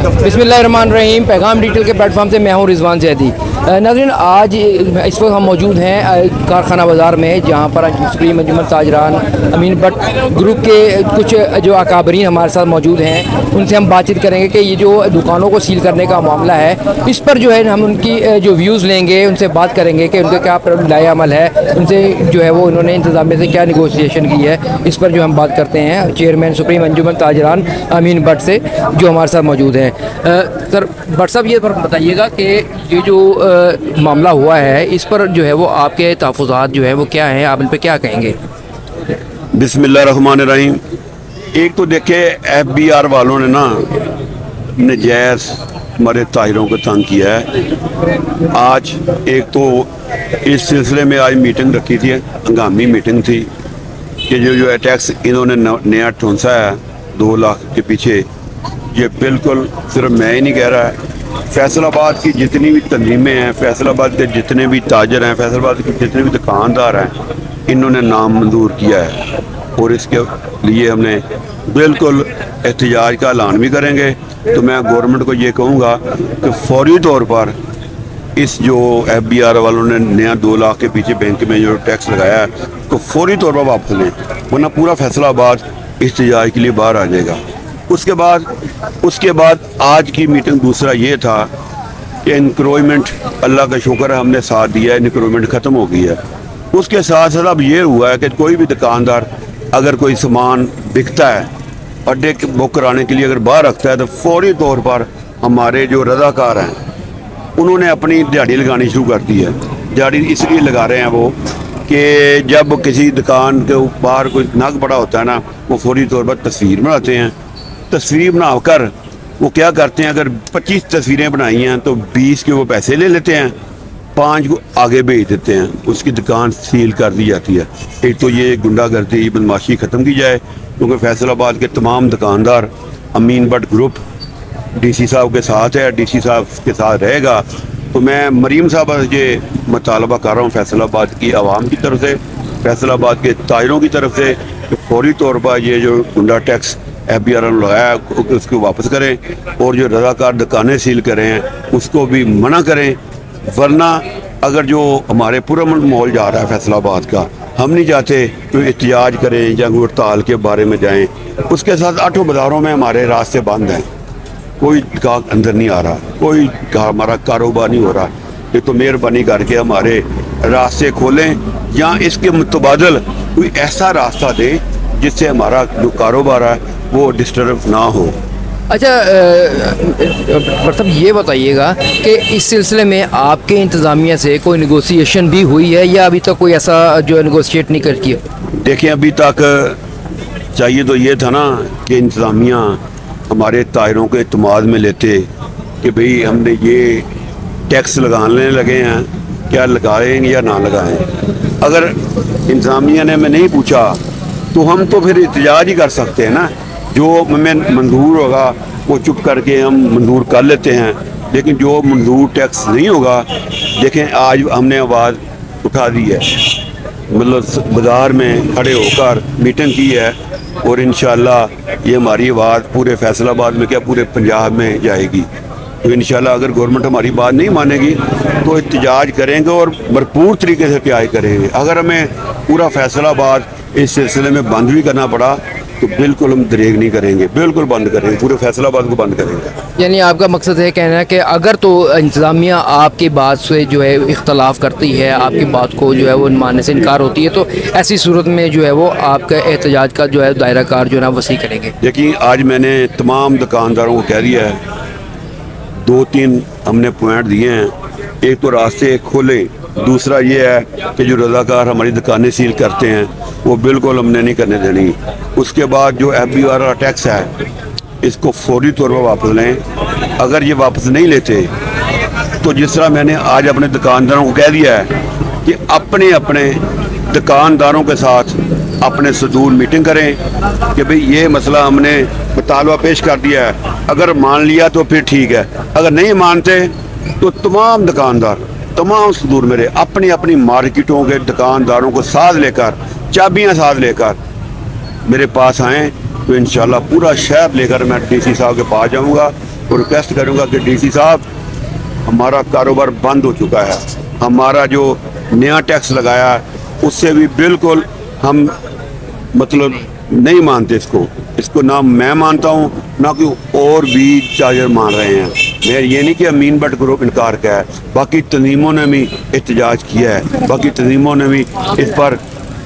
बिस्मिल्लाहिर्रहमानिर्रहीम। पैगाम डिजिटल के प्लेटफॉर्म से मैं हूं रिजवान जैदी। नाज़रीन, आज इस वक्त हम मौजूद हैं कारखाना बाज़ार में, जहां पर सुप्रीम अंजुमन ताजरान अमीन भट्ट ग्रुप के कुछ जो अकाबरीन हमारे साथ मौजूद हैं, उनसे हम बातचीत करेंगे कि ये जो दुकानों को सील करने का मामला है, इस पर जो है हम उनकी जो व्यूज़ लेंगे, उनसे बात करेंगे कि उनका क्या लाए अमल है, उनसे जो है वो उन्होंने इंतज़ामिया से क्या निगोशिएशन की है, इस पर जो हम बात करते हैं चेयरमैन सुप्रीम अंजुमन ताजरान अमीन भट्ट से, जो हमारे साथ मौजूद हैं। सर भट्ट साहब, ये पर बताइएगा कि ये जो मामला हुआ है, इस पर जो है वो आपके तहफ़्फ़ुज़ात जो है वो क्या हैं, आप इन पर क्या कहेंगे? बिस्मिल्लाहिर्रहमानिर्रहीम। एक तो देखे FBR वालों ने ना नजायज़ हमारे ताहिरों को तंग किया है। आज एक तो इस सिलसिले में आज मीटिंग रखी थी, हंगामी मीटिंग थी कि जो टैक्स इन्होंने नया ठूंसा है 2 लाख के पीछे, ये बिल्कुल सिर्फ मैं ही नहीं कह रहा है, फैसलाबाद की जितनी भी तंजीमें हैं, फैसलाबाद के जितने भी ताजर हैं, फैसलाबाद के जितने भी दुकानदार हैं, इन्होंने नाम मंजूर किया है। और इसके लिए हमने बिल्कुल एहतजाज का ऐलान भी करेंगे। तो मैं गवर्नमेंट को ये कहूँगा कि फौरी तौर पर इस जो FBR वालों ने नया 2 लाख के पीछे बैंक में जो टैक्स लगाया है, उसको फौरी तौर पर वापस लें, वरना पूरा फैसलाबाद एहतजाज के लिए बाहर आ जाएगा। उसके बाद आज की मीटिंग दूसरा ये था कि इंक्रोचमेंट, अल्लाह का शुक्र है हमने साथ दिया है, इंक्रोचमेंट ख़त्म हो गई है। उसके साथ साथ अब ये हुआ है कि कोई भी दुकानदार अगर कोई सामान बिकता है, अड्डे बुक कराने के लिए अगर बाहर रखता है, तो फौरी तौर पर हमारे जो रज़ाकार हैं उन्होंने अपनी दिहाड़ी लगानी शुरू कर दी है। दिहाड़ी इसलिए लगा रहे हैं वो कि जब किसी दुकान के बाहर कोई नग पड़ा होता है ना, वो फौरी तौर पर तस्वीर बनाते हैं। तस्वीर बनाकर वो क्या करते हैं, अगर 25 तस्वीरें बनाई हैं तो 20 के वो पैसे ले लेते हैं, 5 को आगे भेज देते हैं, उसकी दुकान सील कर दी जाती है। एक तो ये गुंडागर्दी, बदमाशी ख़त्म की जाए, क्योंकि फैसलाबाद के तमाम दुकानदार अमीन भट्ट ग्रुप DC साहब के साथ है, DC साहब के साथ रहेगा। तो मैं मरीम साहब से मुतालबा कर रहा हूँ फैसलाबाद की आवाम की तरफ से, फैसलाबाद के ताजरों की तरफ से, कि फौरी तौर पर ये जो गुंडा टैक्स FBR ने लगाया उसको वापस करें, और जो रज़ाकार दुकानें सील करें हैं उसको भी मना करें। वरना अगर जो हमारे पूरा माहौल जा रहा है फैसलाबाद का, हम नहीं चाहते कि एहतजाज करें या हड़ताल के बारे में जाएं। उसके साथ 8 बाज़ारों में हमारे रास्ते बंद हैं, कोई गाहक अंदर नहीं आ रहा, कोई हमारा कारोबार नहीं हो रहा। ये तो मेहरबानी करके हमारे रास्ते खोलें, या इसके मुतबादल कोई ऐसा रास्ता दें जिससे हमारा जो कारोबार है वो डिस्टर्ब ना हो। अच्छा मतलब ये बताइएगा कि इस सिलसिले में आपके इंतज़ामिया से कोई निगोशिएशन भी हुई है, या अभी तक कोई ऐसा जो निगोशिएट नहीं कर किया? देखिए, अभी तक चाहिए तो ये था ना कि इंतज़ामिया हमारे ताजरों के इत्मीनान में लेते कि भाई हमने ये टैक्स लगाने लगे हैं, क्या लगाएं या ना लगाएं। अगर इंतज़ामिया ने हमें नहीं पूछा तो हम तो फिर एहतजाज ही कर सकते हैं ना, जो हमें मंजूर होगा वो चुप करके हम मंजूर कर लेते हैं। लेकिन जो मंजूर टैक्स नहीं होगा, देखें आज हमने आवाज़ उठा दी है, मतलब बाज़ार में खड़े होकर मीटिंग की है, और इंशाअल्लाह ये हमारी आवाज़ पूरे फैसलाबाद में क्या पूरे पंजाब में जाएगी। तो इंशाअल्लाह अगर गवर्नमेंट हमारी बात नहीं मानेगी तो एहतजाज करेंगे और भरपूर तरीके से प्याज करेंगे। अगर हमें पूरा फैसलाबाद इस सिलसिले में बंद भी करना पड़ा तो बिल्कुल हम दरेग नहीं करेंगे, बिल्कुल बंद करेंगे, पूरे फैसलाबाद को बंद करेंगे। यानी आपका मकसद है कहना है कि अगर तो इंतज़ामिया आपकी बात से जो है इख्तलाफ करती है, आपकी बात को जो है वो मानने से इनकार होती है, तो ऐसी सूरत में जो है वो आपका एहतजाज का जो है दायरा कार जो है ना वसी करेंगे। देखिए, आज मैंने तमाम दुकानदारों को कह दिया है, 2-3 हमने पॉइंट दिए हैं। एक तो रास्ते खोले, दूसरा ये है कि जो रज़ाकार हमारी दुकानें सील करते हैं वो बिल्कुल हमने नहीं करने देनी। उसके बाद जो FBR टैक्स है इसको फौरी तौर पर वापस लें। अगर ये वापस नहीं लेते तो जिस तरह मैंने आज अपने दुकानदारों को कह दिया है कि अपने अपने दुकानदारों के साथ अपने सदूर मीटिंग करें कि भाई ये मसला हमने मुतालबा पेश कर दिया है, अगर मान लिया तो फिर ठीक है, अगर नहीं मानते तो तमाम दुकानदार, तमाम सदूर मेरे अपनी अपनी मार्केटों के दुकानदारों को साथ लेकर, चाबियां साथ लेकर मेरे पास आएँ, तो इंशाल्लाह पूरा शहर लेकर मैं DC साहब के पास जाऊंगा को रिक्वेस्ट करूँगा कि डीसी साहब, हमारा कारोबार बंद हो चुका है, हमारा जो नया टैक्स लगाया है उससे भी बिल्कुल हम मतलब नहीं मानते इसको ना मैं मानता हूँ ना कि और भी चार्जर मान रहे हैं। मैं ये नहीं कि अमीन भट्ट ग्रुप इनकार किया है, बाकी तंजीमों ने भी एहतजाज किया है, बाकी तंजीमों ने भी इस पर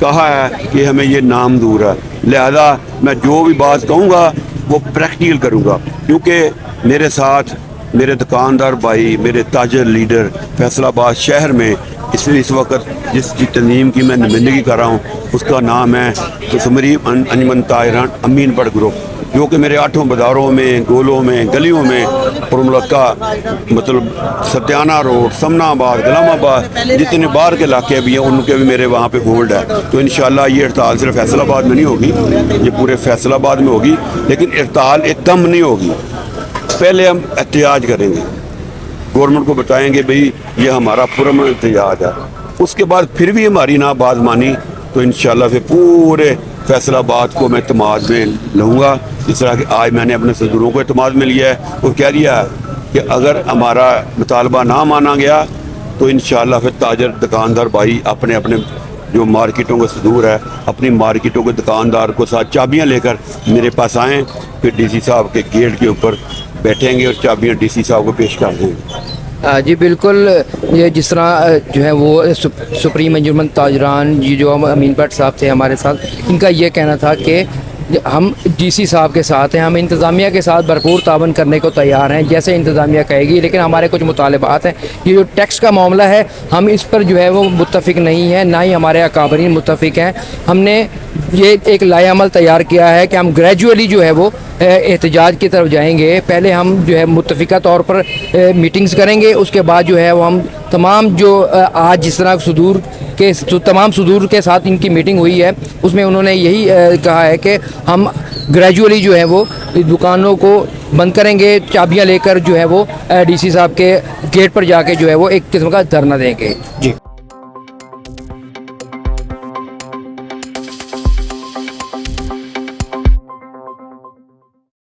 कहा है कि हमें ये नामंजूर है। लिहाजा मैं जो भी बात कहूँगा वो प्रैक्टिकल करूँगा, क्योंकि मेरे साथ मेरे दुकानदार भाई, मेरे ताजर लीडर फैसलाबाद शहर में इस वक्त जिसकी तंजीम की मैं नुमाइंदगी कर रहा हूँ उसका नाम है तस्मीम अंजुमन ताजरान अमीन भट्ट ग्रुप, जो कि मेरे 8 बाज़ारों में, गोलों में, गलियों में पुरमुलक्का मतलब सत्याना रोड, समनाबाद, गुलामाबाद, जितने बाहर के इलाके भी हैं उनके भी मेरे वहाँ पे होल्ड है। तो इंशाल्लाह ये हड़ताल सिर्फ फैसलाबाद में नहीं होगी, ये पूरे फैसलाबाद में होगी, लेकिन हड़ताल एकदम नहीं होगी। पहले हम एहतजाज करेंगे, गवर्नमेंट को बताएंगे भाई ये हमारा पुरअमन एहतजाज है, उसके बाद फिर भी हमारी ना बात मानी तो इंशाल्लाह फिर पूरे फैसलाबाद को मैं एतमाद में लूँगा। जिस तरह कि आज मैंने अपने सदूरों को एतमाद में लिया है और कह दिया कि अगर हमारा मुतालबा ना माना गया तो इंशाल्लाह फिर ताजर दुकानदार भाई अपने अपने जो मार्केटों का सदूर है, अपनी मार्केटों के दुकानदार को साथ चाबियाँ लेकर मेरे पास आएँ, फिर डीसी साहब के गेट के ऊपर बैठेंगे और चाबियाँ डीसी साहब को पेश कर देंगे। जी बिल्कुल, ये जिस तरह जो है वो सुप्रीम अंजुमन ताजरान जी जो अमीन भट्ट साहब थे हमारे साथ, इनका ये कहना था कि हम डीसी साहब के साथ हैं, हम इंतज़ामिया के साथ भरपूर तावन करने को तैयार हैं जैसे इंतज़ामिया कहेगी, लेकिन हमारे कुछ मुतालबात हैं। ये जो टैक्स का मामला है हम इस पर जो है वो मुत्तफ़िक नहीं है, ना ही हमारे अकाबरीन मुत्तफ़िक हैं। हमने ये एक लाएअमल तैयार किया है कि हम ग्रेजुअली जो है वो एहतजाज की तरफ जाएंगे। पहले हम जो है मुत्तफ़िका तौर पर मीटिंग्स करेंगे, उसके बाद जो है वो हम तमाम जो आज जिस तरह तमाम सुदूर के साथ इनकी मीटिंग हुई है उसमें उन्होंने यही कहा है कि हम ग्रेजुअली जो है वो दुकानों को बंद करेंगे, चाबियां लेकर जो है वो डीसी साहब के गेट पर जाके जो है वो एक किस्म का धरना देंगे। जी।